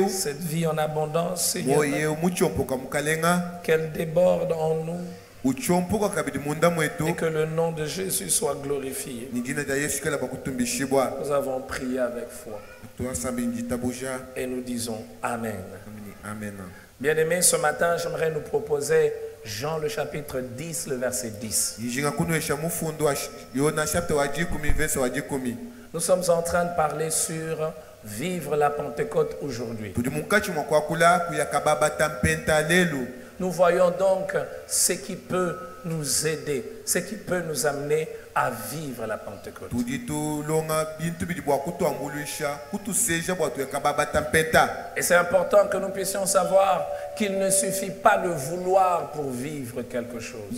Cette vie en abondance, Seigneur, qu'elle déborde en nous et que le nom de Jésus soit glorifié. Nous avons prié avec foi et nous disons Amen. Bien-aimés, ce matin, j'aimerais nous proposer Jean le chapitre 10, le verset 10. Nous sommes en train de parler sur vivre la Pentecôte aujourd'hui. Nous voyons donc ce qui peut nous aider, ce qui peut nous amener à vivre la Pentecôte. Et c'est important que nous puissions savoir qu'il ne suffit pas de vouloir pour vivre quelque chose.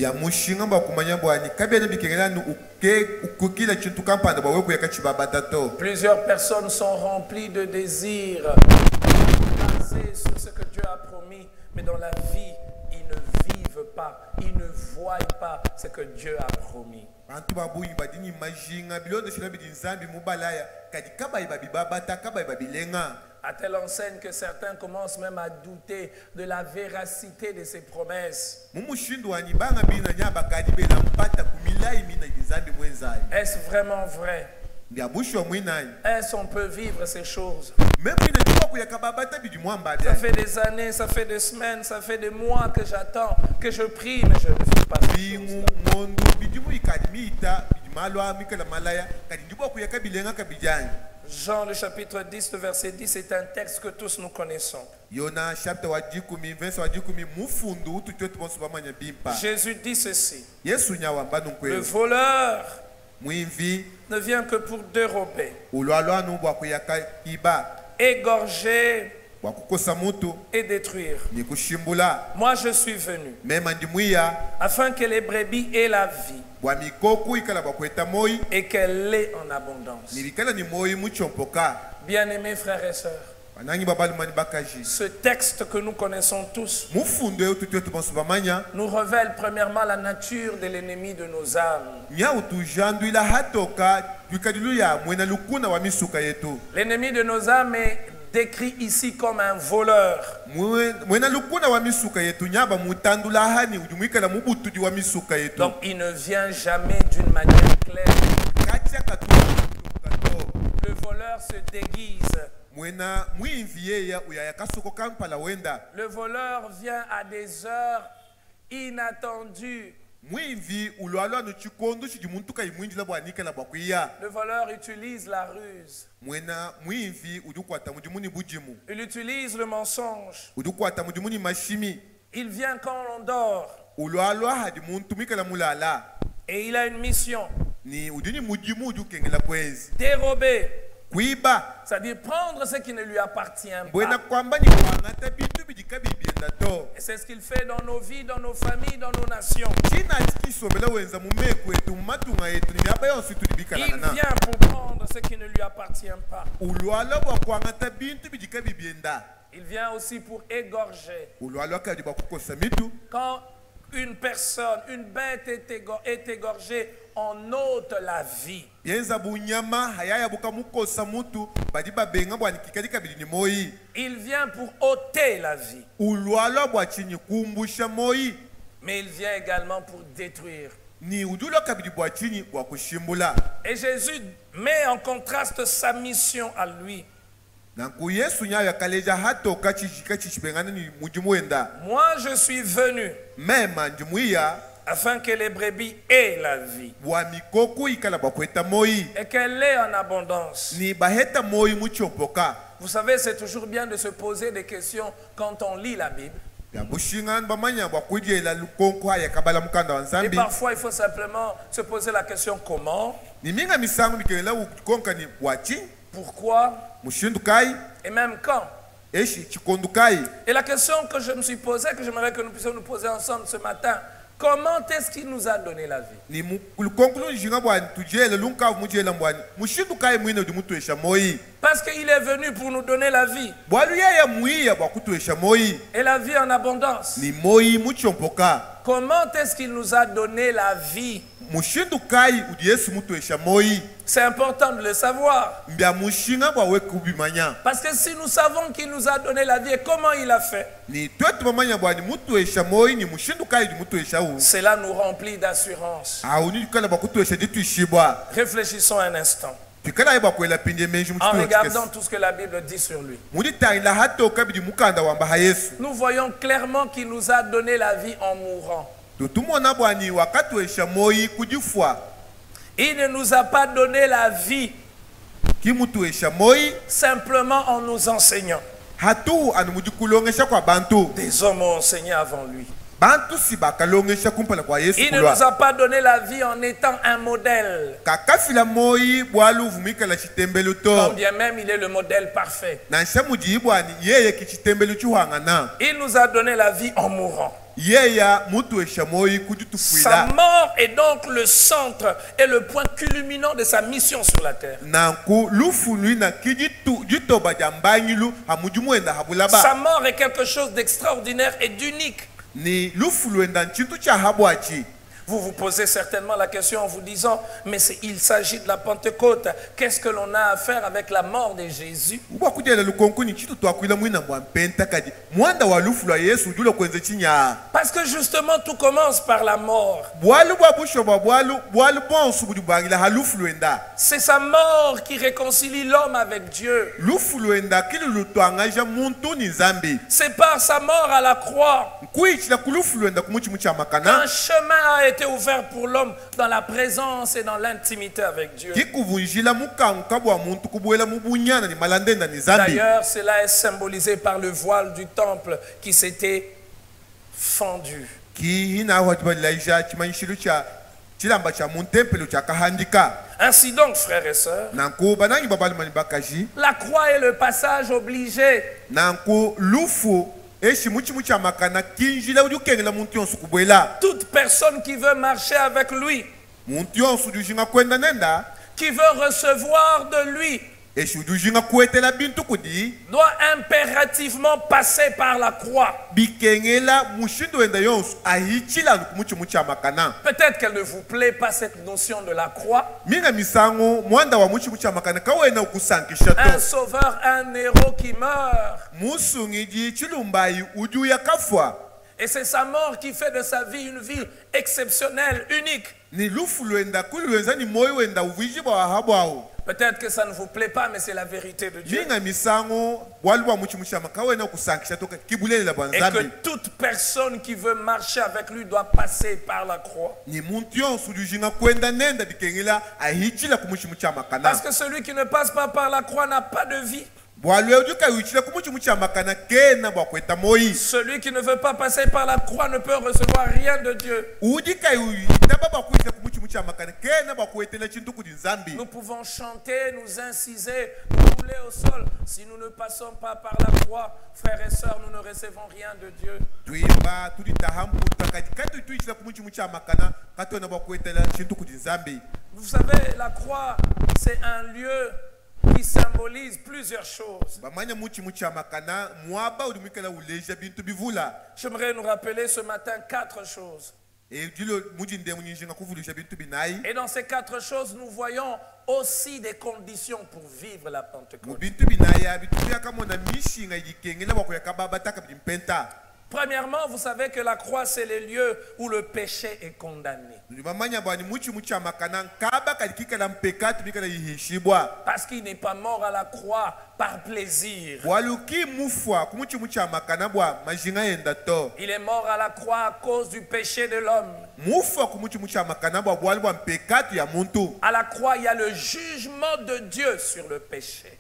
Plusieurs personnes sont remplies de désirs, basés sur ce que Dieu a promis, mais dans la vie, ils ne vivent pas, ils ne voient pas ce que Dieu a promis. À telle enseigne que certains commencent même à douter de la véracité de ces promesses. Est-ce vraiment vrai? Est-ce qu'on peut vivre ces choses? Ça fait des années, ça fait des semaines, ça fait des mois que j'attends, que je prie, mais je ne vis pas ces choses-là. Jean le chapitre 10, le verset 10 est un texte que tous nous connaissons. Jésus dit ceci: le voleur ne vient que pour dérober, égorger et détruire. Moi je suis venu afin que les brebis aient la vie et qu'elle l'ait en abondance. Bien-aimés frères et sœurs, ce texte que nous connaissons tous nous révèle premièrement la nature de l'ennemi de nos âmes. L'ennemi de nos âmes est décrit ici comme un voleur. Donc il ne vient jamais d'une manière claire. Le voleur se déguise. Le voleur vient à des heures inattendues. Le voleur utilise la ruse. Il utilise le mensonge. Il vient quand on dort. Et il a une mission: dérober. C'est-à-dire prendre ce qui ne lui appartient pas. Et c'est ce qu'il fait dans nos vies, dans nos familles, dans nos nations. Il vient pour prendre ce qui ne lui appartient pas. Il vient aussi pour égorger. Quand une personne, une bête est égorgée, on ôte la vie. Il vient pour ôter la vie. Mais il vient également pour détruire. Et Jésus met en contraste sa mission à lui. Moi je suis venu afin que les brebis aient la vie et qu'elle l'ait en abondance. Vous savez, c'est toujours bien de se poser des questions quand on lit la Bible. Et parfois il faut simplement se poser la question: comment? Pourquoi? Et même quand? Et la question que je me suis posée, que j'aimerais que nous puissions nous poser ensemble ce matin: comment est-ce qu'il nous a donné la vie? Parce qu'il est venu pour nous donner la vie. Et la vie en abondance. Comment est-ce qu'il nous a donné la vie? C'est important de le savoir. Parce que si nous savons qu'il nous a donné la vie et comment il a fait, cela nous remplit d'assurance. Réfléchissons un instant. En regardant tout ce que la Bible dit sur lui, nous voyons clairement qu'il nous a donné la vie en mourant. Il ne nous a pas donné la vie simplement en nous enseignant. Des hommes ont enseigné avant lui. Il ne nous a pas donné la vie en étant un modèle. Quand bien même il est le modèle parfait. Il nous a donné la vie en mourant. Sa mort est donc le centre et le point culminant de sa mission sur la terre. Sa mort est quelque chose d'extraordinaire et d'unique. Vous vous posez certainement la question en vous disant, mais il s'agit de la Pentecôte. Qu'est-ce que l'on a à faire avec la mort de Jésus? Parce que justement tout commence par la mort. C'est sa mort qui réconcilie l'homme avec Dieu. C'est par sa mort à la croix qu'un chemin a été ouvert pour l'homme dans la présence et dans l'intimité avec Dieu. D'ailleurs, cela est symbolisé par le voile du temple qui s'était fendu. Ainsi donc, frères et sœurs, la croix est le passage obligé. Toute personne qui veut marcher avec lui, qui veut recevoir de lui, doit impérativement passer par la croix. Peut-être qu'elle ne vous plaît pas cette notion de la croix. Un sauveur, un héros qui meurt. Et c'est sa mort qui fait de sa vie une vie exceptionnelle, unique. Peut-être que ça ne vous plaît pas, mais c'est la vérité de Dieu. Et que toute personne qui veut marcher avec lui doit passer par la croix. Parce que celui qui ne passe pas par la croix n'a pas de vie. Celui qui ne veut pas passer par la croix ne peut recevoir rien de Dieu. Nous pouvons chanter, nous inciser, nous rouler au sol. Si nous ne passons pas par la croix, frères et sœurs, nous ne recevons rien de Dieu. Vous savez, la croix, c'est un lieu qui symbolise plusieurs choses. J'aimerais nous rappeler ce matin 4 choses. Et dans ces 4 choses, nous voyons aussi des conditions pour vivre la Pentecôte. Premièrement, vous savez que la croix, c'est le lieu où le péché est condamné. Parce qu'il n'est pas mort à la croix par plaisir. Il est mort à la croix à cause du péché de l'homme. À la croix, il y a le jugement de Dieu sur le péché.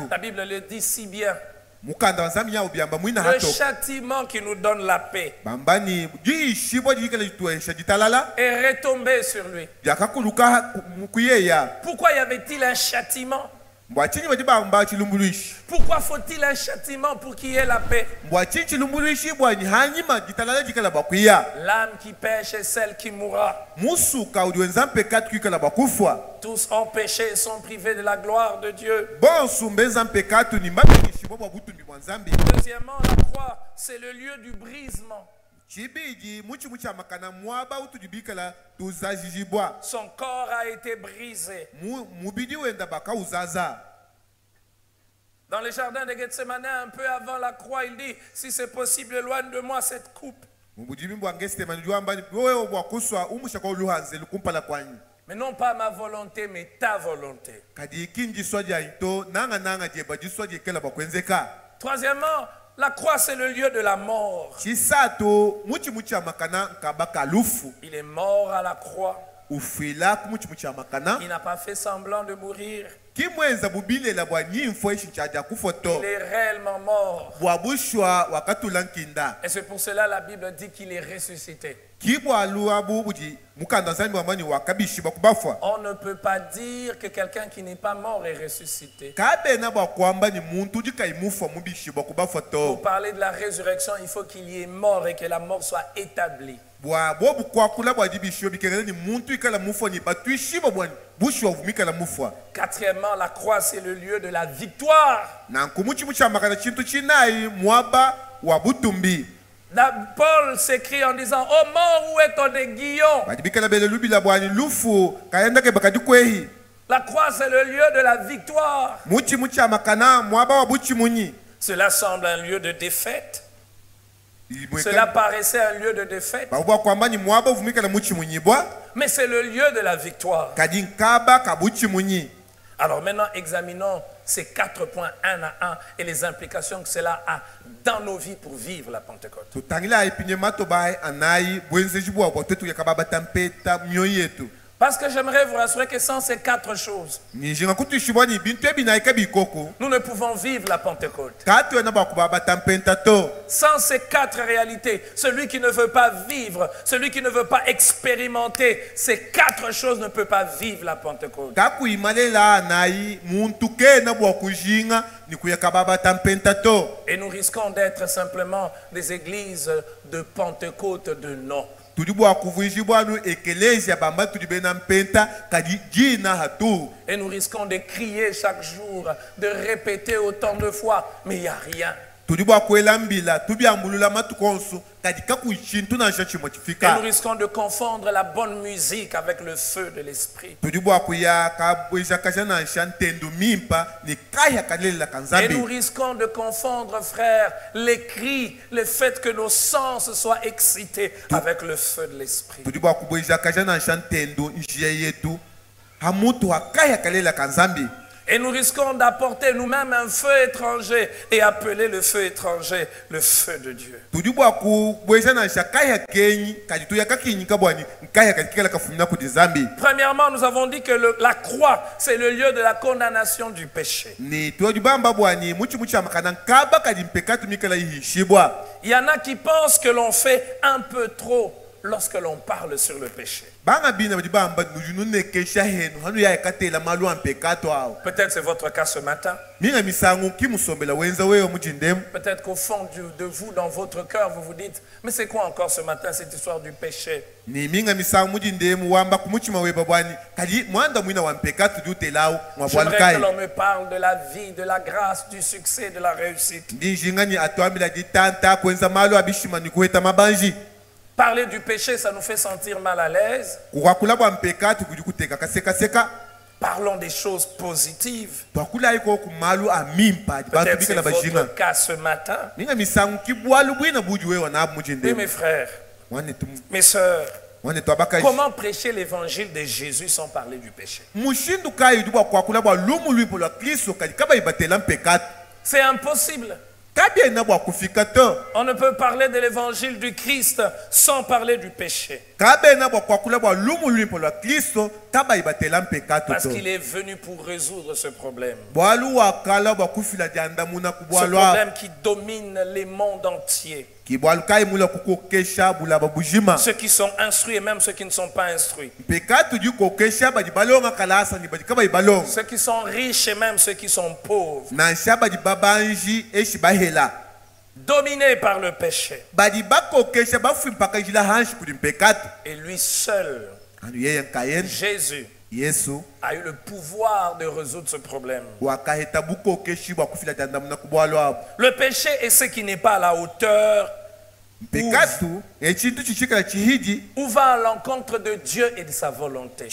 La Bible le dit si bien. Le châtiment qui nous donne la paix est retombé sur lui. Pourquoi y avait-il un châtiment? Pourquoi faut-il un châtiment pour qu'il y ait la paix? L'âme qui pêche est celle qui mourra. Tous ont péché et sont privés de la gloire de Dieu. Deuxièmement, la croix, c'est le lieu du brisement. Son corps a été brisé. Dans le jardin de Gethsemane, un peu avant la croix, il dit, si c'est possible, éloigne de moi cette coupe. Mais non pas ma volonté, mais ta volonté. Troisièmement, la croix, c'est le lieu de la mort. Il est mort à la croix. Il n'a pas fait semblant de mourir. Il est réellement mort. Et c'est pour cela que la Bible dit qu'il est ressuscité. On ne peut pas dire que quelqu'un qui n'est pas mort est ressuscité. Pour parler de la résurrection, il faut qu'il y ait mort et que la mort soit établie. Quatrièmement, la croix, c'est le lieu de la victoire. Paul s'écrit en disant, oh mort, où est ton aiguillon? La croix, c'est le lieu de la victoire. Cela semble un lieu de défaite. Cela paraissait un lieu de défaite. Mais c'est le lieu de la victoire. Alors maintenant, examinons ces 4 points un à un et les implications que cela a dans nos vies pour vivre la Pentecôte. Parce que j'aimerais vous rassurer que sans ces 4 choses, nous ne pouvons vivre la Pentecôte. Sans ces 4 réalités, celui qui ne veut pas vivre, celui qui ne veut pas expérimenter ces 4 choses ne peut pas vivre la Pentecôte. Et nous risquons d'être simplement des églises de Pentecôte de nom. Et nous risquons de crier chaque jour, de répéter autant de fois, mais il n'y a rien. Et nous risquons de confondre la bonne musique avec le feu de l'esprit. Et nous risquons de confondre, frères, les cris, le fait que nos sens soient excités avec le feu de l'esprit. Et nous risquons d'apporter nous-mêmes un feu étranger et appeler le feu étranger le feu de Dieu. Premièrement, nous avons dit que la croix, c'est le lieu de la condamnation du péché. Il y en a qui pensent que l'on fait un peu trop lorsque l'on parle sur le péché. Peut-être c'est votre cas ce matin. Peut-être qu'au fond de vous, dans votre cœur, vous vous dites, mais c'est quoi encore ce matin cette histoire du péché? J'aimerais que l'on me parle de la vie, de la grâce, du succès, de la réussite. Parler du péché, ça nous fait sentir mal à l'aise. Parlons des choses positives. Peut-être c'est votre cas ce matin. Et mes frères, mes sœurs, comment prêcher l'évangile de Jésus sans parler du péché? C'est impossible. On ne peut parler de l'évangile du Christ sans parler du péché. Parce qu'il est venu pour résoudre ce problème. Ce problème qui domine les mondes entiers. Ceux qui sont instruits et même ceux qui ne sont pas instruits. Ceux qui sont riches et même ceux qui sont pauvres. Dominé par le péché. Et lui seul, Jésus, a eu le pouvoir de résoudre ce problème. Le péché est ce qui n'est pas à la hauteur, ou va à l'encontre de Dieu et de sa volonté.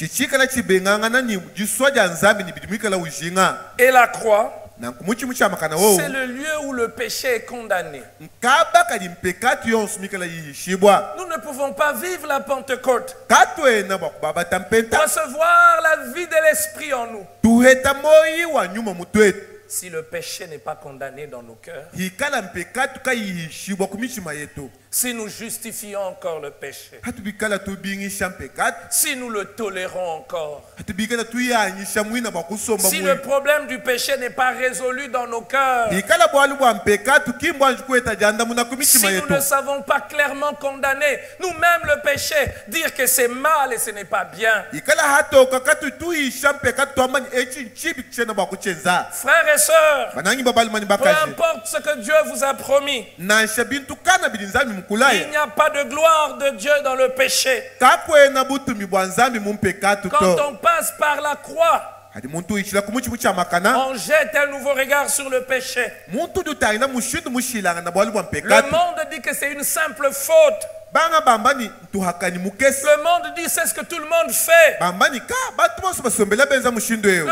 Et la croix, c'est le lieu où le péché est condamné. Nous ne pouvons pas vivre la Pentecôte, recevoir la vie de l'Esprit en nous, si le péché n'est pas condamné dans nos cœurs. Si nous justifions encore le péché, si nous le tolérons encore, si le problème du péché n'est pas résolu dans nos cœurs, si nous ne savons pas clairement condamner nous-mêmes le péché, dire que c'est mal et ce n'est pas bien. Frères et sœurs, peu importe ce que Dieu vous a promis, il n'y a pas de gloire de Dieu dans le péché. Quand on passe par la croix, on jette un nouveau regard sur le péché. Le monde dit que c'est une simple faute. Le monde dit c'est ce que tout le monde fait. Le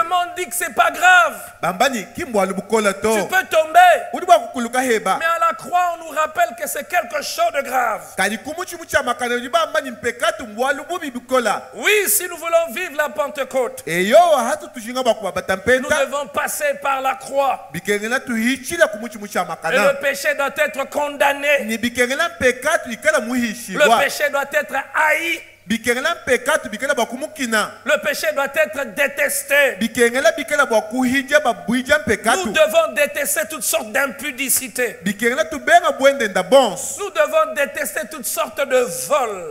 monde dit que c'est pas grave. Tu peux tomber. Mais à la croix, on nous rappelle que c'est quelque chose de grave. Oui, si nous voulons vivre la Pentecôte, nous devons passer par la croix. Et le péché doit être condamné. Le péché doit être haï. Le péché doit être détesté. Nous devons détester toutes sortes d'impudicité. Nous devons détester toutes sortes de vols.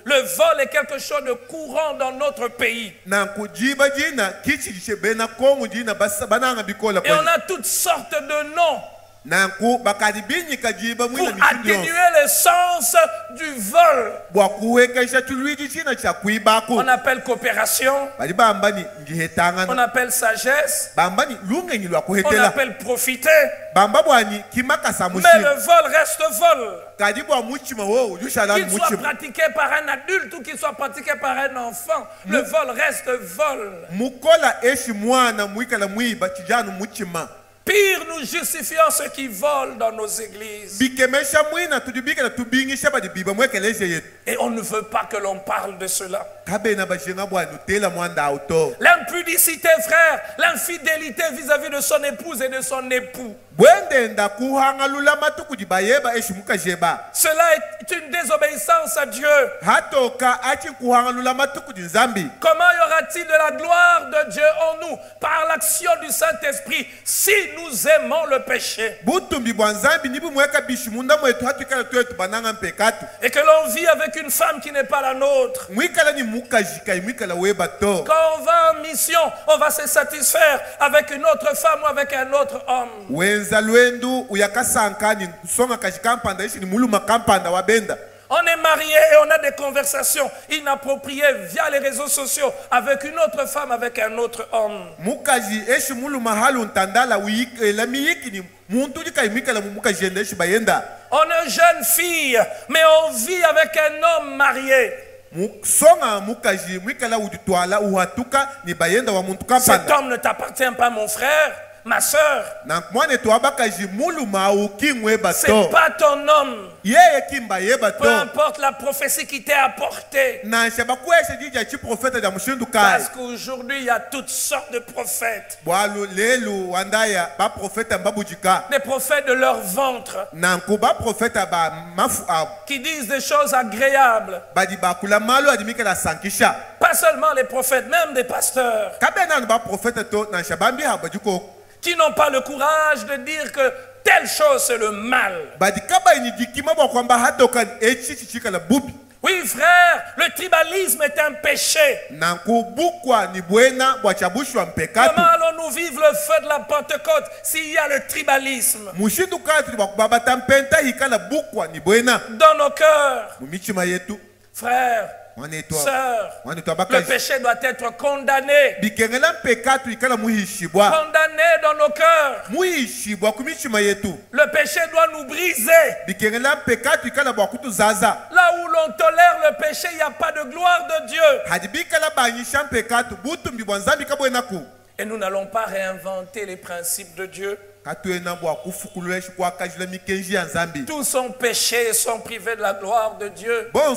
Le vol est quelque chose de courant dans notre pays. Et on a toutes sortes de noms pour atténuer le sens du vol. On appelle coopération, on appelle sagesse, on appelle profiter. Mais le vol reste vol. Qu'il soit pratiqué par un adulte ou qu'il soit pratiqué par un enfant, le vol reste vol. Pire, nous justifions ceux qui volent dans nos églises. Et on ne veut pas que l'on parle de cela. L'impudicité, frère, l'infidélité vis-à-vis de son épouse et de son époux. Cela est une désobéissance à Dieu. Comment y aura-t-il de la gloire de Dieu en nous par l'action du Saint-Esprit si nous aimons le péché? Et que l'on vit avec une femme qui n'est pas la nôtre. Quand on va en mission, on va se satisfaire avec une autre femme ou avec un autre homme. On est marié et on a des conversations inappropriées via les réseaux sociaux avec une autre femme, avec un autre homme. On est jeune fille, mais on vit avec un homme marié. Cet homme ne t'appartient pas, mon frère. ma soeur. C'est pas ton homme. Peu importe la prophétie qui t'est apportée. Parce qu'aujourd'hui, il y a toutes sortes de prophètes. Des prophètes de leur ventre. Qui disent des choses agréables. Pas seulement les prophètes, même des pasteurs. Qui n'ont pas le courage de dire que telle chose c'est le mal. Oui, frère, le tribalisme est un péché. Comment allons-nous vivre le feu de la Pentecôte s'il y a le tribalisme dans nos cœurs? Frère, sœur, le péché doit être condamné. Condamné dans nos cœurs. Le péché doit nous briser. Là où l'on tolère le péché, il n'y a pas de gloire de Dieu. Et nous n'allons pas réinventer les principes de Dieu. Tous sont péchés et sont privés de la gloire de Dieu. Le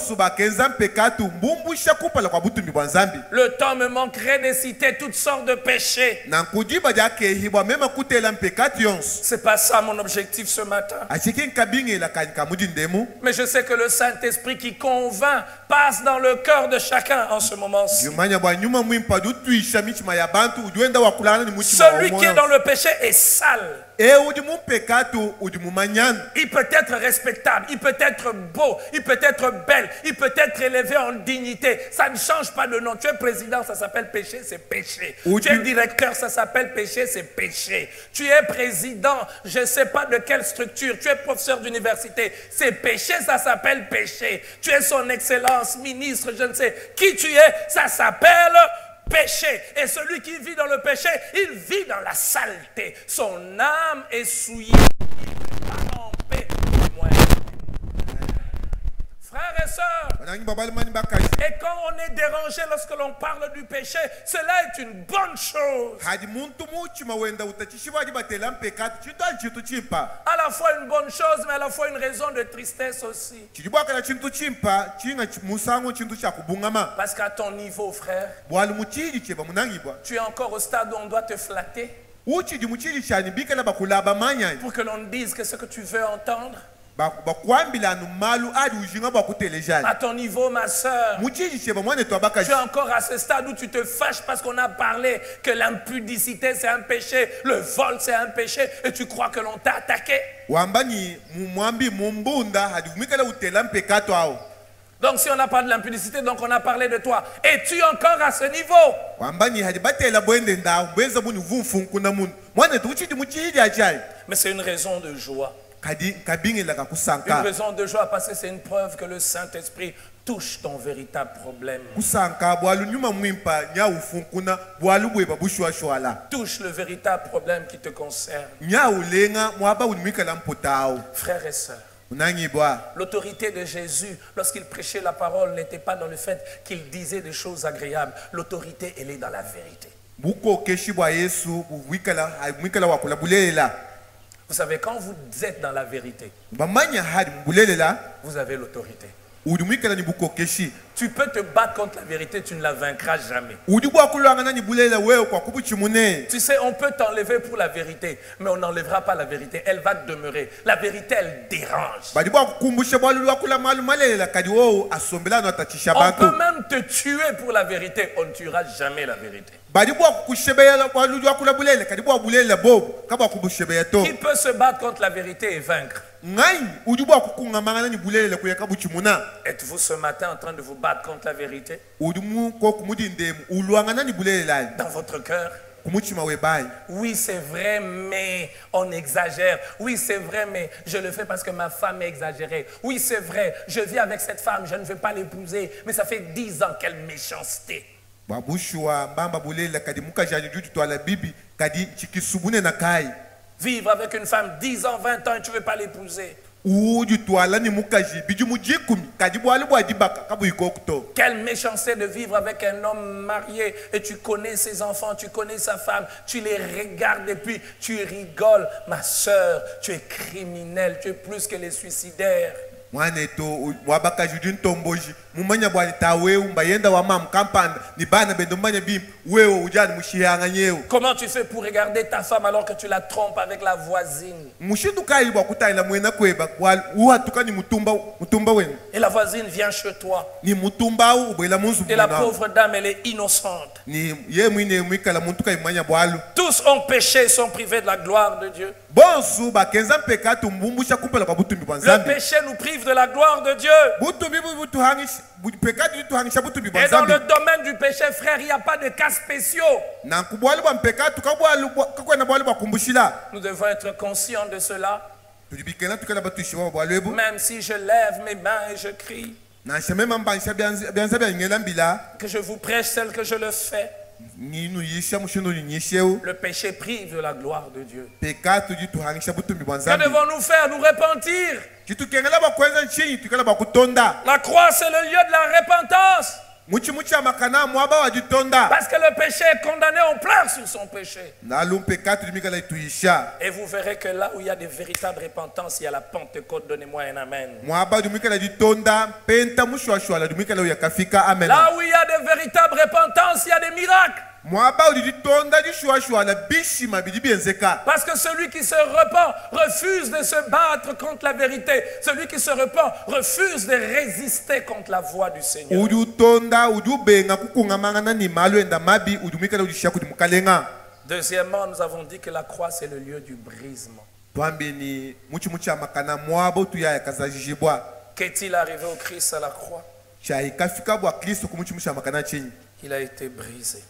temps me manquerait de citer toutes sortes de péchés. C'est pas ça mon objectif ce matin. Mais je sais que le Saint-Esprit qui convainc passe dans le cœur de chacun en ce moment-ci. Celui qui est dans le péché est sale. Il peut être respectable, il peut être beau, il peut être belle, il peut être élevé en dignité. Ça ne change pas de nom. Tu es président, ça s'appelle péché, c'est péché. Tu es directeur, ça s'appelle péché, c'est péché. Tu es président, je ne sais pas de quelle structure, tu es professeur d'université, c'est péché, ça s'appelle péché. Tu es son excellence, ministre, je ne sais qui tu es, ça s'appelle péché. Et celui qui vit dans le péché, il vit dans la saleté. Son âme est souillée. Il n'est pas en paix. Frères et sœurs, et quand on est dérangé lorsque l'on parle du péché, cela est une bonne chose. À la fois une bonne chose, mais à la fois une raison de tristesse aussi. Parce qu'à ton niveau, frère, tu es encore au stade où on doit te flatter pour que l'on dise que ce que tu veux entendre. À ton niveau, ma soeur, tu es encore à ce stade où tu te fâches parce qu'on a parlé que l'impudicité c'est un péché, le vol c'est un péché, et tu crois que l'on t'a attaqué. Donc si on n'a pas de l'impudicité, donc on a parlé de toi. Es-tu encore à ce niveau? Mais c'est une raison de joie. Une raison de joie parce que c'est une preuve que le Saint-Esprit touche ton véritable problème. Touche le véritable problème qui te concerne. Frères et sœurs, l'autorité de Jésus, lorsqu'il prêchait la parole, n'était pas dans le fait qu'il disait des choses agréables. L'autorité, elle est dans la vérité. Vous savez, quand vous êtes dans la vérité, vous avez l'autorité. Tu peux te battre contre la vérité, tu ne la vaincras jamais. Tu sais, on peut t'enlever pour la vérité, mais on n'enlèvera pas la vérité. Elle va demeurer. La vérité, elle dérange. On peut même te tuer pour la vérité. On ne tuera jamais la vérité. Qui peut se battre contre la vérité et vaincre? Êtes-vous ce matin en train de vous battre contre la vérité? Dans votre cœur? Oui, c'est vrai, mais on exagère. Oui, c'est vrai, mais je le fais parce que ma femme est exagérée. Oui, c'est vrai, je vis avec cette femme, je ne veux pas l'épouser, mais ça fait 10 ans, quelle méchanceté. Vivre avec une femme 10 ans, 20 ans et tu ne veux pas l'épouser. Quelle méchanceté de vivre avec un homme marié et tu connais ses enfants, tu connais sa femme, tu les regardes et puis tu rigoles. Ma soeur, tu es criminel, tu es plus que les suicidaires. Comment tu fais pour regarder ta femme alors que tu la trompes avec la voisine? Et la voisine vient chez toi. Et la pauvre dame, elle est innocente. Tous ont péché et sont privés de la gloire de Dieu. Le péché nous prive de la gloire de Dieu. Et dans le domaine du péché, frère, il n'y a pas de cas spéciaux. Nous devons être conscients de cela. Même si je lève mes mains et je crie, que je vous prêche tel que je le fais, le péché prive de la gloire de Dieu. Que devons-nous faire? Nous repentir. La croix, c'est le lieu de la repentance. Parce que le péché est condamné, on pleure sur son péché. Et vous verrez que là où il y a de véritables repentances, il y a la Pentecôte. Donnez-moi un amen. Là où il y a de véritables repentances, il y a des miracles. Parce que celui qui se repent refuse de se battre contre la vérité. Celui qui se repent refuse de résister contre la voix du Seigneur. Deuxièmement, nous avons dit que la croix, c'est le lieu du brisement. Qu'est-il arrivé au Christ à la croix? Il a été brisé.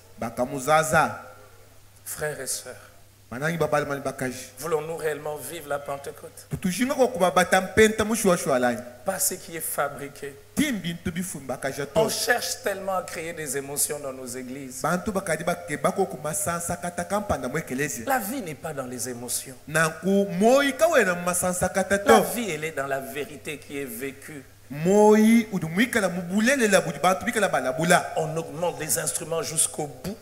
Frères et sœurs, voulons-nous réellement vivre la Pentecôte? Pas ce qui est fabriqué. On cherche tellement à créer des émotions dans nos églises. La vie n'est pas dans les émotions. La vie, elle est dans la vérité qui est vécue. On augmente les instruments jusqu'au bout.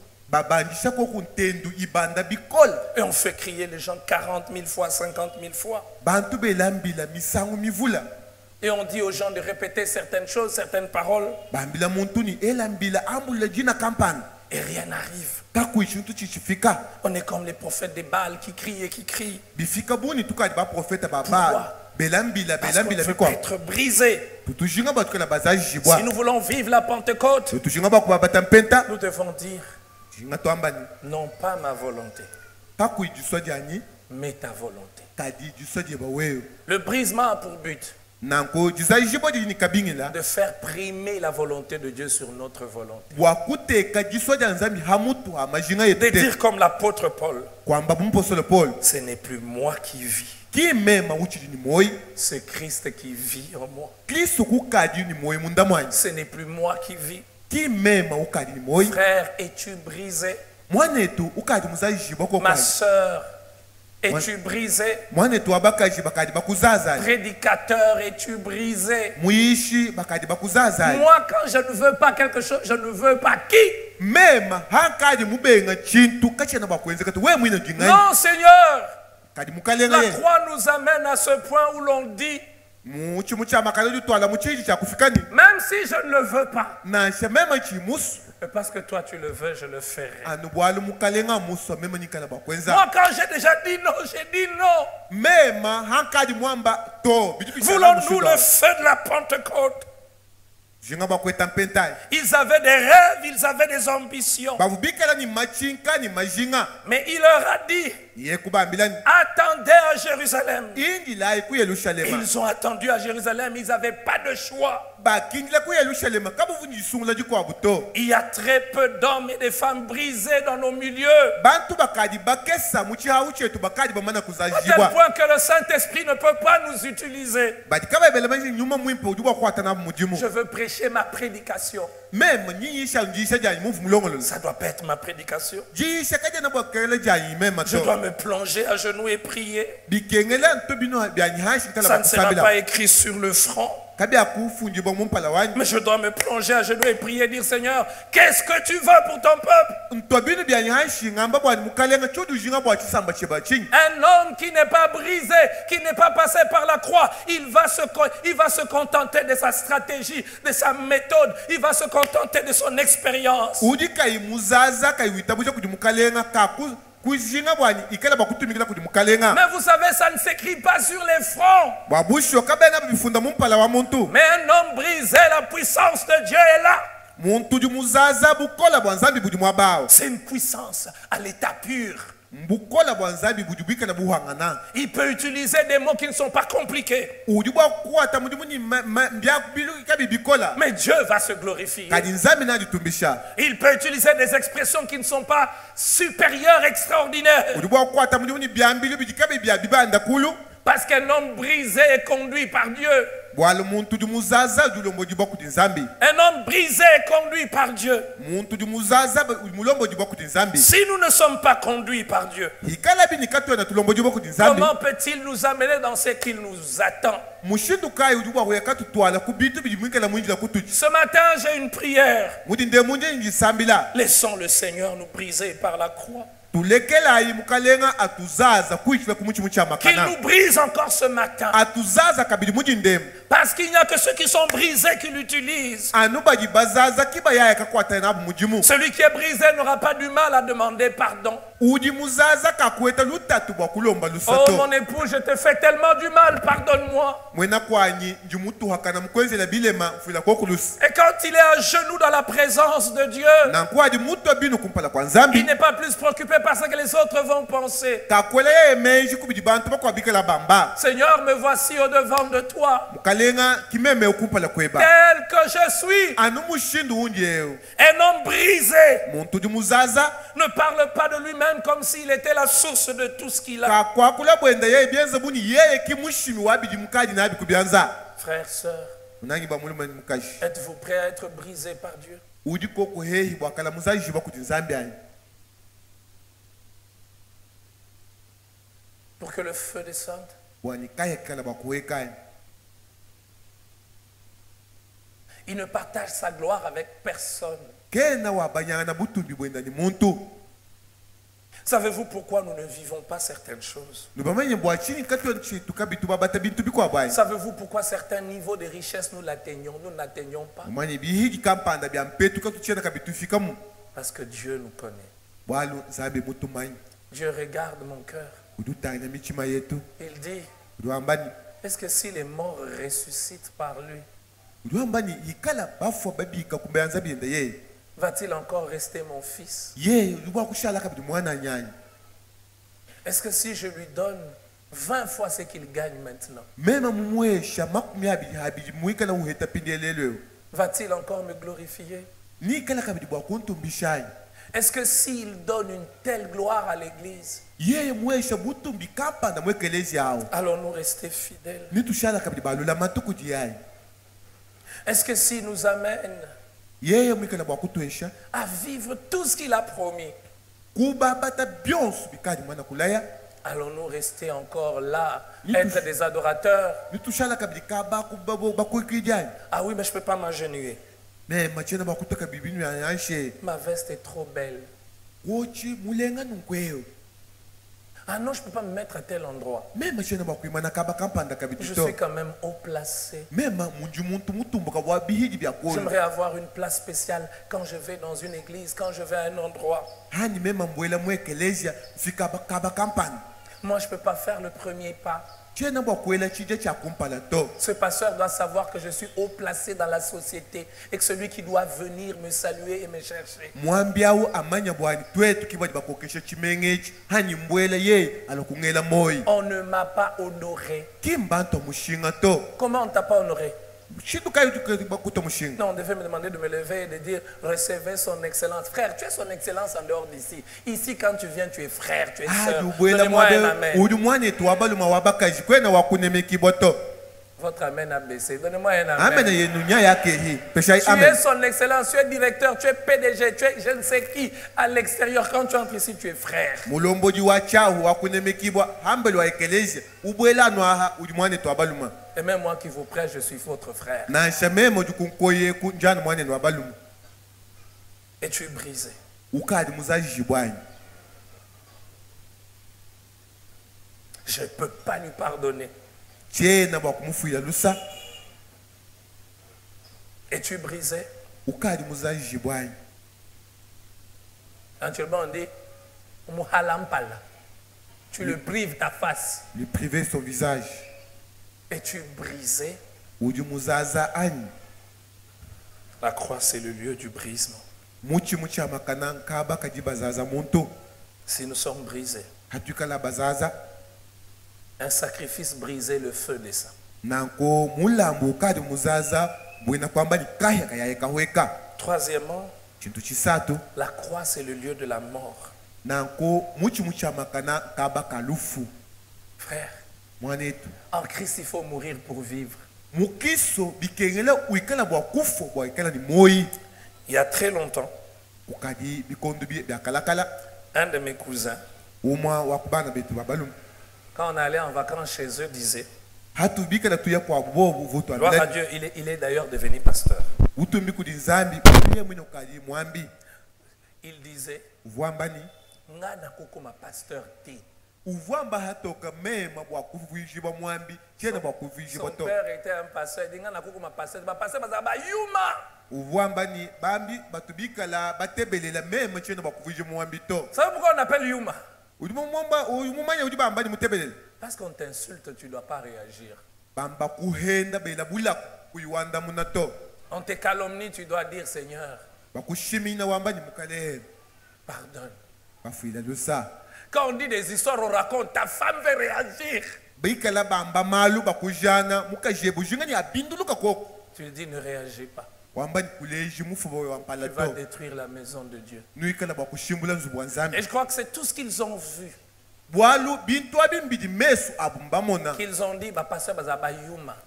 Et on fait crier les gens 40 000 fois, 50 000 fois. Et on dit aux gens de répéter certaines choses, certaines paroles. Et rien n'arrive. On est comme les prophètes des Baal qui crient et qui crient. Pourquoi? Parce qu'on veut être brisé. Si nous voulons vivre la Pentecôte, nous devons dire: non pas ma volonté, mais ta volonté. Le brisement a pour but de faire primer la volonté de Dieu sur notre volonté. De dire comme l'apôtre Paul: ce n'est plus moi qui vis, c'est Christ qui vit en moi. Ce n'est plus moi qui vis. Frère, es-tu brisé? Ma soeur, es-tu brisé? Prédicateur, es-tu brisé? Moi, quand je ne veux pas quelque chose, je ne veux pas qui? Non, Seigneur. La croix nous amène à ce point où l'on dit: même si je ne le veux pas, parce que toi tu le veux, je le ferai. Moi, quand j'ai déjà dit non, j'ai dit non. Voulons-nous le feu de la Pentecôte? Ils avaient des rêves, ils avaient des ambitions. Mais il leur a dit: attendez à Jérusalem. Ils ont attendu à Jérusalem, ils n'avaient pas de choix. Il y a très peu d'hommes et de femmes brisés dans nos milieux. À tel point que le Saint-Esprit ne peut pas nous utiliser. Je veux prêcher ma prédication. Ça doit pas être ma prédication. Je dois me plonger à genoux et prier. Ça ne sera pas écrit sur le front. Mais je dois me plonger à genoux et prier et dire, Seigneur, qu'est-ce que tu veux pour ton peuple? Un homme qui n'est pas brisé, qui n'est pas passé par la croix, il va se contenter de sa stratégie, de sa méthode, il va se contenter de son expérience. Mais vous savez, ça ne s'écrit pas sur les fronts. Mais un homme brisé, la puissance de Dieu est là. C'est une puissance à l'état pur. Il peut utiliser des mots qui ne sont pas compliqués. Mais Dieu va se glorifier. Il peut utiliser des expressions qui ne sont pas supérieures, extraordinaires. Parce qu'un homme brisé est conduit par Dieu. Un homme brisé est conduit par Dieu. Si nous ne sommes pas conduits par Dieu, comment peut-il nous amener dans ce qu'il nous attend? Ce matin, j'ai une prière. Laissons le Seigneur nous briser par la croix. Qu'il nous brise encore ce matin. Parce qu'il n'y a que ceux qui sont brisés qui l'utilisent. Celui qui est brisé n'aura pas du mal à demander pardon. Oh mon époux, je te fais tellement du mal, pardonne-moi. Et quand il est à genoux dans la présence de Dieu, il n'est pas plus préoccupé par ce que les autres vont penser. Seigneur, me voici au devant de toi, tel que je suis. Un homme brisé ne parle pas de lui-même comme s'il était la source de tout ce qu'il a. Frères, sœurs, êtes-vous prêts à être brisés par Dieu? Pour que le feu descende. Il ne partage sa gloire avec personne. Savez-vous pourquoi nous ne vivons pas certaines choses? Savez-vous pourquoi certains niveaux de richesse nous n'atteignons pas? Parce que Dieu nous connaît. Dieu regarde mon cœur. Il dit, est-ce que si les morts ressuscitent par lui, va-t-il encore rester mon fils? Est-ce que si je lui donne 20 fois ce qu'il gagne maintenant, va-t-il encore me glorifier? Est-ce que s'il donne une telle gloire à l'église, allons-nous rester fidèles? Est-ce que s'il nous amène à vivre tout ce qu'il a promis, allons-nous rester encore là, être des adorateurs? Ah oui, mais je ne peux pas m'agenouiller. Ma veste est trop belle. Ah non, je ne peux pas me mettre à tel endroit. Je suis quand même haut placé. J'aimerais avoir une place spéciale quand je vais dans une église, quand je vais à un endroit. Moi, je ne peux pas faire le premier pas. Ce pasteur doit savoir que je suis haut placé dans la société et que celui qui doit venir me saluer et me chercher. On ne m'a pas honoré. Comment on ne t'a pas honoré? Non, on devait me demander de me lever et de dire recevez son excellence. Frère, tu es son excellence en dehors d'ici. Ici, quand tu viens, tu es frère, tu es sœur. Donnez-moi un amen. Votre amen a baissé. Donnez-moi un amen. Tu es son excellence, tu es directeur, tu es PDG, tu es je ne sais qui. À l'extérieur, quand tu entres ici, tu es frère. Et même moi qui vous prête, je suis votre frère. Et tu es brisé. Je ne peux pas lui pardonner. Et tu es brisé. Actuellement, on dit tu le prives ta face. Lui priver son visage. Et tu es brisé. La croix, c'est le lieu du brisement. Si nous sommes brisés, un sacrifice brisé, le feu descend. Troisièmement, la croix, c'est le lieu de la mort. Frère, en Christ, il faut mourir pour vivre. Il y a très longtemps, un de mes cousins, quand on allait en vacances chez eux, disait, gloire à Dieu, il est d'ailleurs devenu pasteur. Il disait, pasteur T. Son père était un pasteur. Il dit, pasteur. Savez pourquoi on appelle Yuma? Parce qu'on t'insulte, tu ne dois pas réagir. On te calomnie, tu dois dire Seigneur, pardonne. Quand on dit des histoires, on raconte, ta femme veut réagir. Tu lui dis ne réagis pas. Tu vas détruire la maison de Dieu. Et je crois que c'est tout ce qu'ils ont vu. Qu'ils ont dit, pasteur Bazabayuma.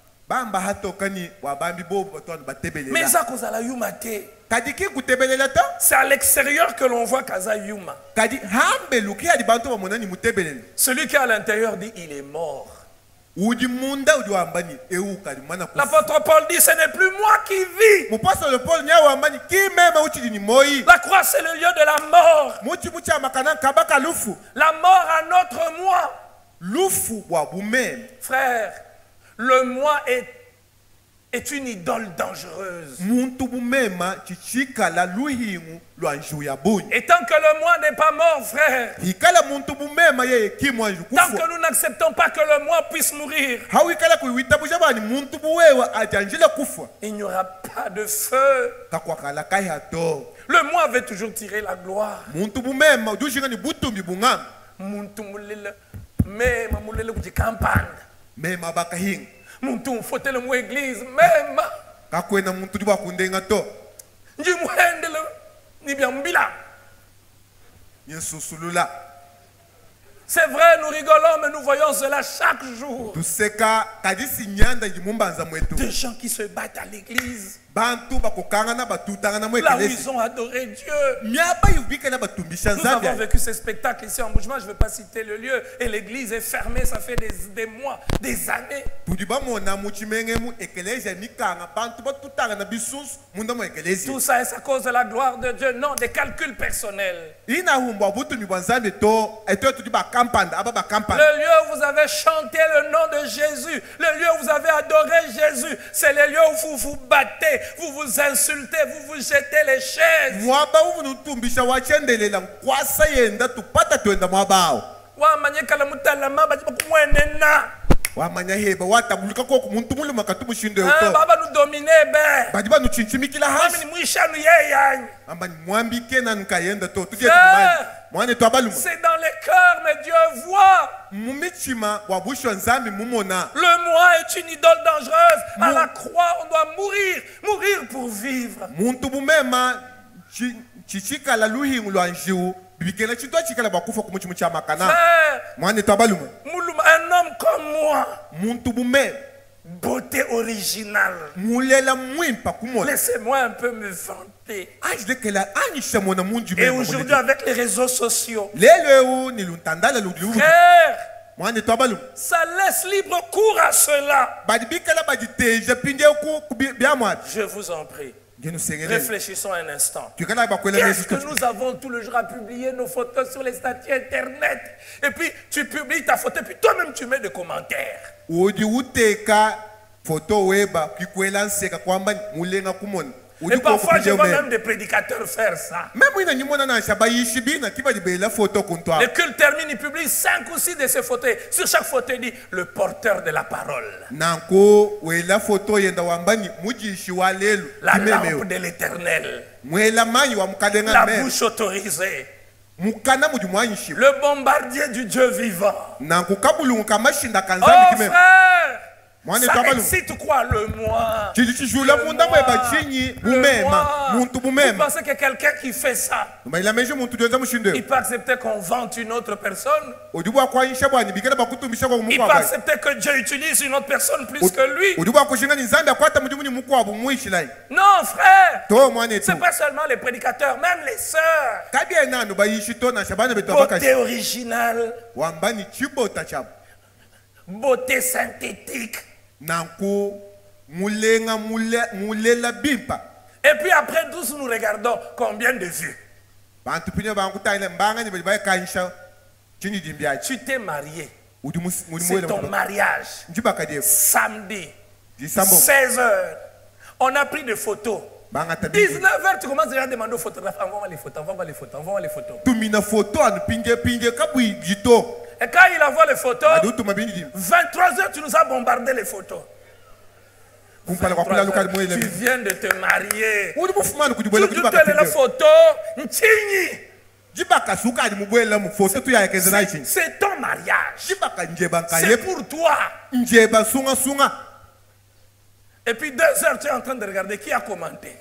Mais ça cause la Yuma te. C'est à l'extérieur que l'on voit Kaza Yuma. Celui qui est à l'intérieur dit il est mort. L'apôtre Paul dit ce n'est plus moi qui vis. La croix c'est le lieu de la mort. La mort à notre moi. Frère, le moi est une idole dangereuse. Et tant que le moi n'est pas mort, frère, tant que nous n'acceptons pas que le moi puisse mourir, il n'y aura pas de feu. Le moi veut toujours tirer la gloire. Muntu faut le mot église même. C'est vrai, nous rigolons, mais nous voyons cela chaque jour. Des gens qui se battent à l'église. Là où ils ont adoré Dieu. Nous avons vécu ce spectacle ici en Mouvement, je ne vais pas citer le lieu. Et l'église est fermée, ça fait des mois, des années. Tout ça est à cause de la gloire de Dieu, non, des calculs personnels. Le lieu où vous avez chanté le nom de Jésus, le lieu où vous avez adoré Jésus, c'est le lieu où vous vous battez, vous vous insultez, vous vous jetez les chaises. Baba nous dominer c'est dans les cœurs, mais Dieu voit. Le moi est une idole dangereuse. À la croix, on doit mourir. Mourir pour vivre. Frère, un homme comme moi, Beauté originale. Laissez-moi un peu me vanter. Et aujourd'hui, avec les réseaux sociaux, frère, ça laisse libre cours à cela. Je vous en prie. Réfléchissons un instant. Qu'est-ce que nous avons tout le jour à publier nos photos sur les statuts internet? Et puis tu publies ta photo et puis toi-même tu mets des commentaires. Et parfois je vois même des prédicateurs faire ça. Le culte termine, il publie 5 ou 6 de ces photos. Sur chaque photo, il dit le porteur de la parole. La lampe de l'éternel. La bouche autorisée. Le bombardier du Dieu vivant. Oh frère! Ça excite quoi le moi? Vous pensez que quelqu'un qui fait ça, il peut accepter qu'on vante une autre personne? Il peut accepter que Dieu utilise une autre personne plus que lui? Non frère, c'est pas seulement les prédicateurs, même les sœurs. Beauté originale, beauté synthétique. Et puis après tous nous regardons combien de vues. Tu t'es marié. C'est ton mariage. Samedi, 16h. On a pris des photos. 19h, tu commences déjà à demander aux photographes, envoie-moi les photos, envoie-moi les photos, envoie-moi les photos. Et quand il envoie les photos, 23h, tu nous as bombardé les photos. 23h, tu viens de te marier. Tu te la photo, c'est ton mariage. C'est pour toi. Et puis 2h, tu es en train de regarder qui a commenté.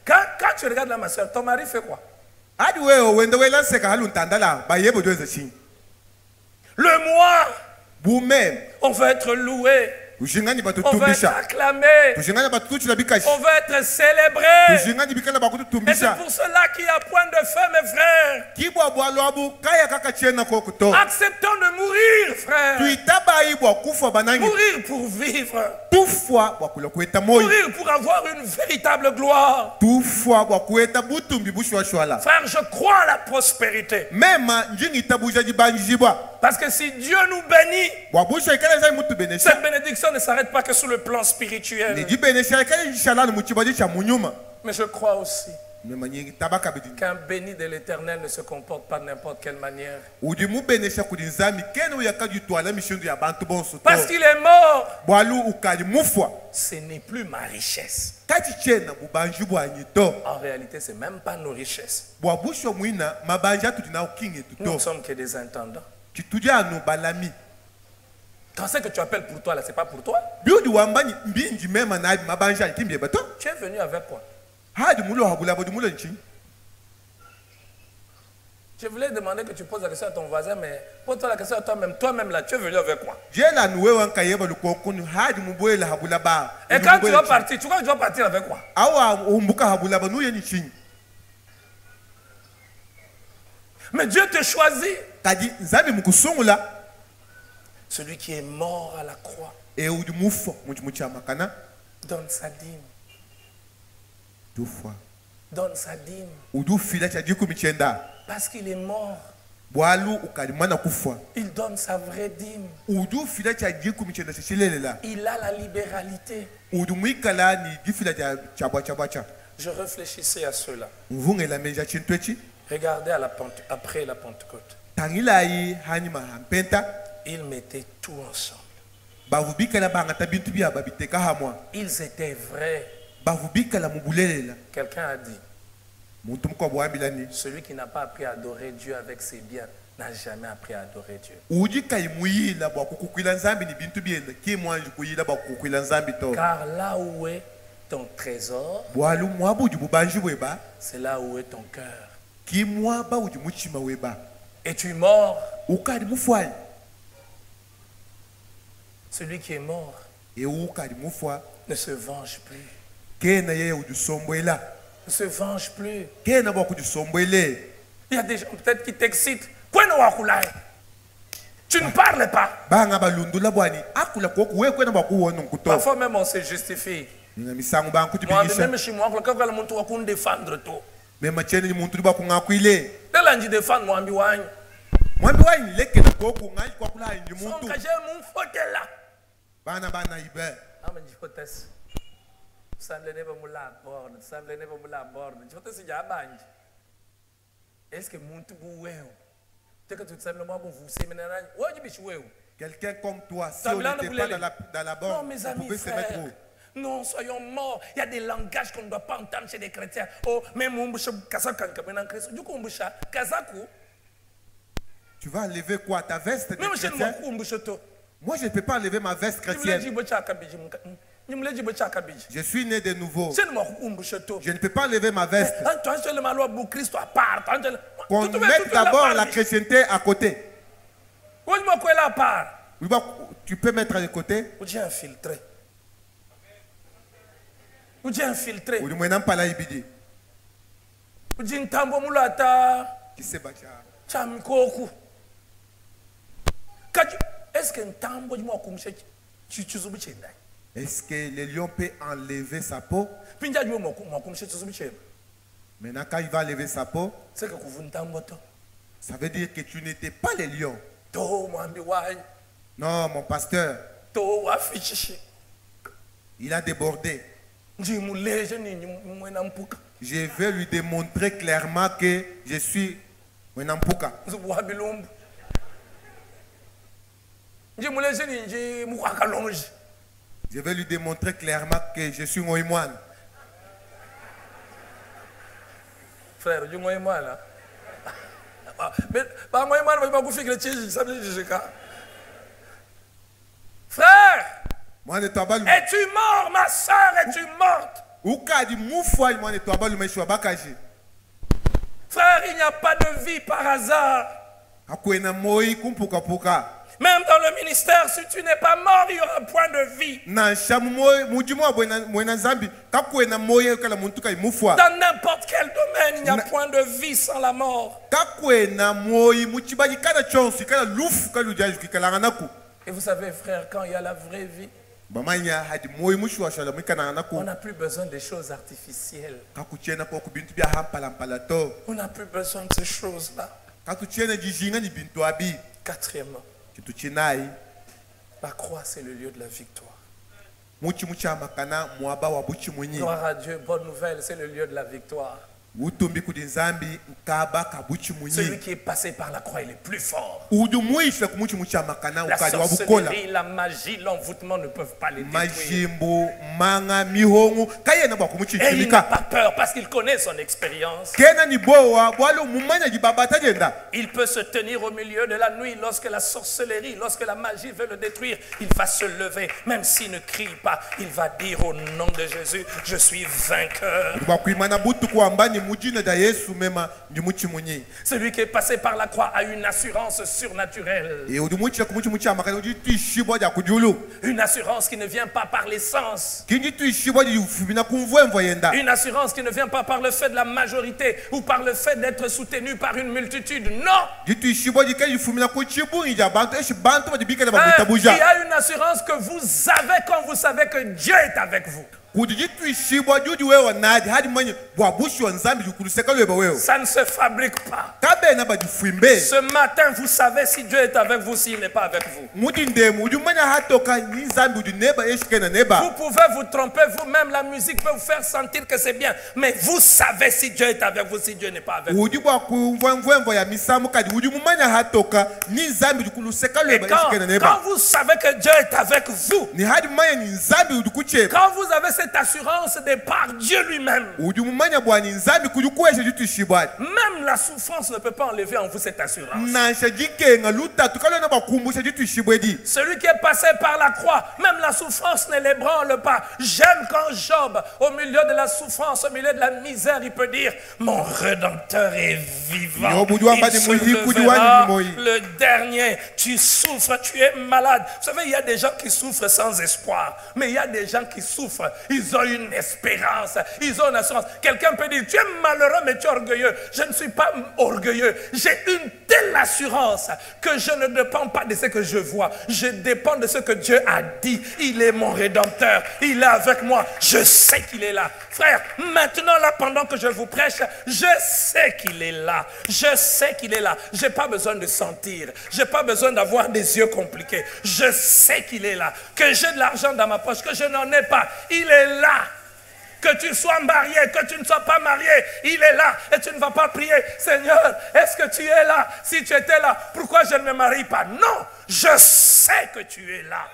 Quand tu regardes là, ma soeur, ton mari fait quoi? Le moi, on veut être loué, on veut être acclamé, on veut être célébré. Et c'est pour cela qu'il y a point de feu, mes frères. Acceptons de mourir, frère. Mourir pour vivre. Mourir pour avoir une véritable gloire. Frère, je crois à la prospérité. Parce que si Dieu nous bénit, cette bénédiction ne s'arrête pas que sur le plan spirituel. Mais je crois aussi qu'un béni de l'Éternel ne se comporte pas de n'importe quelle manière. Parce qu'il est mort, ce n'est plus ma richesse. En réalité, ce n'est même pas nos richesses. Nous ne sommes que des intendants. Quand c'est que tu appelles pour toi, là, c'est pas pour toi. Tu es venu avec quoi? Je voulais demander que tu poses la question à ton voisin, mais pose-toi la question à toi-même. Toi-même, là, tu es venu avec quoi? Et quand tu vas partir, tu crois que tu vas partir avec quoi? Mais Dieu te choisit. Celui qui est mort à la croix donne sa dîme. Donne sa dîme. Parce qu'il est mort. Il donne sa vraie dîme. Il a la libéralité. Je réfléchissais à cela. Regardez après la Pentecôte. Ils mettaient tout ensemble. Ils étaient vrais. Quelqu'un a dit, celui qui n'a pas appris à adorer Dieu avec ses biens n'a jamais appris à adorer Dieu. Car là où est ton trésor, c'est là où est ton cœur. Es-tu mort? Celui qui est mort ne se venge plus. Ne se venge plus. Il y a des gens peut-être qui t'excitent. Tu ne parles pas. Parfois même on se justifie. Même chez moi, quand on défendre tout. Dès lundi défendre moi, son casier mon fauteuil là. Est-ce que quelqu'un comme toi, si on n'était pas dans la borne, on pouvait se mettre où? Non, soyons morts. Il y a des langages qu'on ne doit pas entendre chez des chrétiens. Oh, même tu vas enlever quoi? Ta veste de chrétien? Moi, je ne peux pas enlever ma veste chrétienne. Je suis né de nouveau. Je ne peux pas enlever ma veste. Qu'on mette d'abord la chrétienté à côté. Tu peux mettre de côté. Infiltré. Infiltré. Est-ce que le lion peut enlever sa peau? Maintenant, quand il va enlever sa peau, ça veut dire que tu n'étais pas le lion. Non, mon pasteur. Il a débordé. Je vais lui démontrer clairement que je suis Mwenampuka. Je vais lui démontrer clairement que je suis Moïmoine. Frère, je suis Moïmoine. Frère, es-tu mort, ma soeur? Es-tu morte? Frère, il n'y a pas de vie par hasard. Même dans le ministère, si tu n'es pas mort, il y aura un point de vie. Dans n'importe quel domaine, il y a un point de vie sans la mort. Et vous savez, frère, quand il y a la vraie vie, on n'a plus besoin des choses artificielles. On n'a plus besoin de ces choses-là. Quatrièmement, la croix, c'est le lieu de la victoire. Gloire à Dieu, bonne nouvelle, c'est le lieu de la victoire. Celui qui est passé par la croix, il est plus fort. La sorcellerie, la magie, l'envoûtement ne peuvent pas les détruire. Et il n'a pas peur parce qu'il connaît son expérience. Il peut se tenir au milieu de la nuit lorsque la sorcellerie, lorsque la magie veut le détruire. Il va se lever, même s'il ne crie pas, il va dire au nom de Jésus, je suis vainqueur. Celui qui est passé par la croix a une assurance surnaturelle. Une assurance qui ne vient pas par les sens. Une assurance qui ne vient pas par le fait de la majorité ou par le fait d'être soutenu par une multitude. Non. Il y a une assurance que vous avez quand vous savez que Dieu est avec vous. Ça ne se fabrique pas. Ce matin, vous savez si Dieu est avec vous, s'il n'est pas avec vous. Vous pouvez vous tromper vous-même, la musique peut vous faire sentir que c'est bien, mais vous savez si Dieu est avec vous, si Dieu n'est pas avec vous. Et quand vous savez que Dieu est avec vous, quand vous avez cette assurance de par Dieu lui-même, même Même la souffrance ne peut pas enlever en vous cette assurance. Celui qui est passé par la croix, même la souffrance ne l'ébranle pas. J'aime quand Job, au milieu de la souffrance, au milieu de la misère, il peut dire, mon Rédempteur est vivant. Il se levera le dernier. Tu souffres, tu es malade. Vous savez, il y a des gens qui souffrent sans espoir. Mais il y a des gens qui souffrent. Ils ont une espérance. Ils ont une assurance. Quelqu'un peut dire, tu es malheureux, mais tu es orgueilleux. Je ne suis pas orgueilleux. J'ai une telle assurance que je ne dépends pas de ce que je vois. Je dépends de ce que Dieu a dit. Il est mon Rédempteur. Il est avec moi. Je sais qu'il est là. Frère, maintenant là, pendant que je vous prêche, je sais qu'il est là. Je sais qu'il est là. Je n'ai pas besoin de sentir. Je n'ai pas besoin d'avoir des yeux compliqués. Je sais qu'il est là. Que j'ai de l'argent dans ma poche, que je n'en ai pas. Il est là. Que tu sois marié, que tu ne sois pas marié, il est là. Et tu ne vas pas prier, Seigneur, est-ce que tu es là? Si tu étais là, pourquoi je ne me marie pas? Non, je sais que tu es là.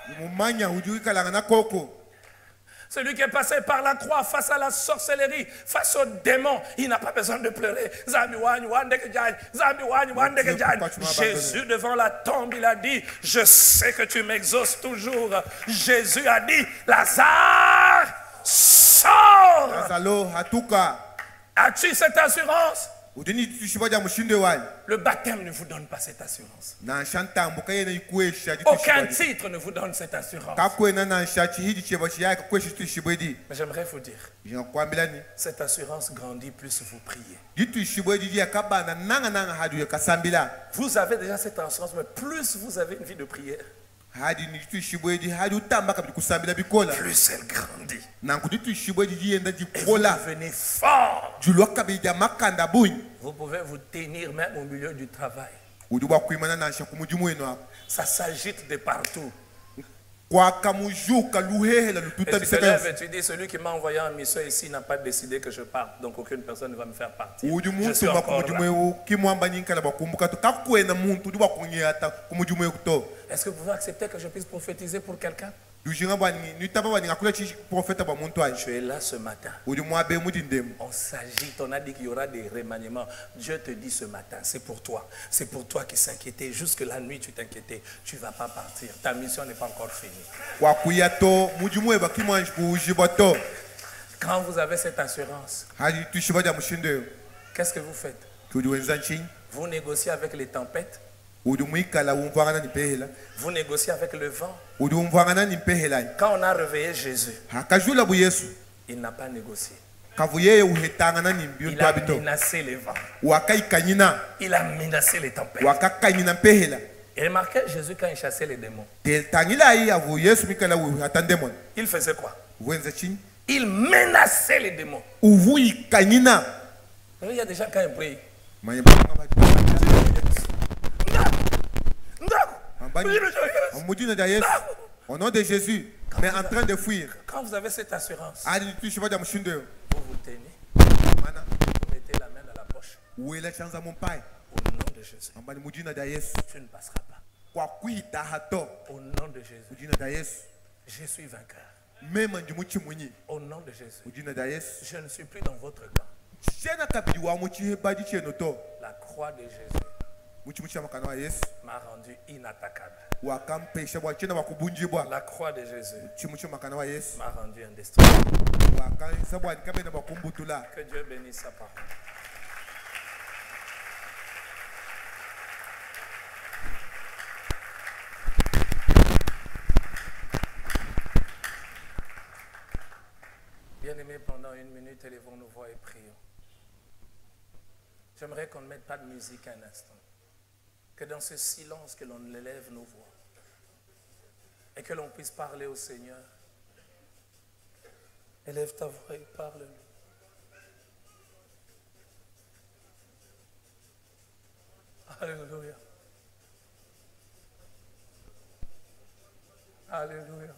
Celui qui est passé par la croix face à la sorcellerie, face aux démons, il n'a pas besoin de pleurer. Jésus devant la tombe, il a dit, je sais que tu m'exauces toujours. Jésus a dit, Lazare, sors. As-tu cette assurance? Le baptême ne vous donne pas cette assurance. Aucun titre ne vous donne cette assurance. Mais j'aimerais vous dire, cette assurance grandit plus vous priez. Vous avez déjà cette assurance, mais plus vous avez une vie de prière, plus elle grandit. Et vous devenez fort. Vous pouvez vous tenir même au milieu du travail. Ça s'agite de partout. Et tu te lèves et tu dis, celui qui m'a envoyé en mission ici n'a pas décidé que je parte. Donc aucune personne ne va me faire partir. Je suis encore là. Est-ce que vous pouvez accepter que je puisse prophétiser pour quelqu'un? Tu es là ce matin. On s'agite, on a dit qu'il y aura des remaniements. Dieu te dit ce matin, c'est pour toi. C'est pour toi qui s'inquiétait. Jusque la nuit, tu t'inquiétais. Tu ne vas pas partir. Ta mission n'est pas encore finie. Quand vous avez cette assurance, qu'est-ce que vous faites? Vous négociez avec les tempêtes. Vous négociez avec le vent. Quand on a réveillé Jésus, il n'a pas négocié. Il a menacé les vents. Il a menacé les tempêtes. Et remarquez Jésus quand il chassait les démons. Il faisait quoi? Il menaçait les démons. Il y a des gens quand ils prient. Au nom de Jésus, mais en train de fuir. Quand vous avez cette assurance, vous vous tenez, vous mettez la main dans la poche. Au nom de Jésus, tu ne passeras pas. Au nom de Jésus, je suis vainqueur. Au nom de Jésus, je ne suis plus dans votre camp. La croix de Jésus m'a rendu inattaquable. La croix de Jésus m'a rendu indestructible. Que Dieu bénisse sa parole. Bien-aimés, pendant une minute, élevons nos voix et prions. J'aimerais qu'on ne mette pas de musique un instant. Que dans ce silence, que l'on élève nos voix. Et que l'on puisse parler au Seigneur. Élève ta voix et parle-lui. Alléluia. Alléluia.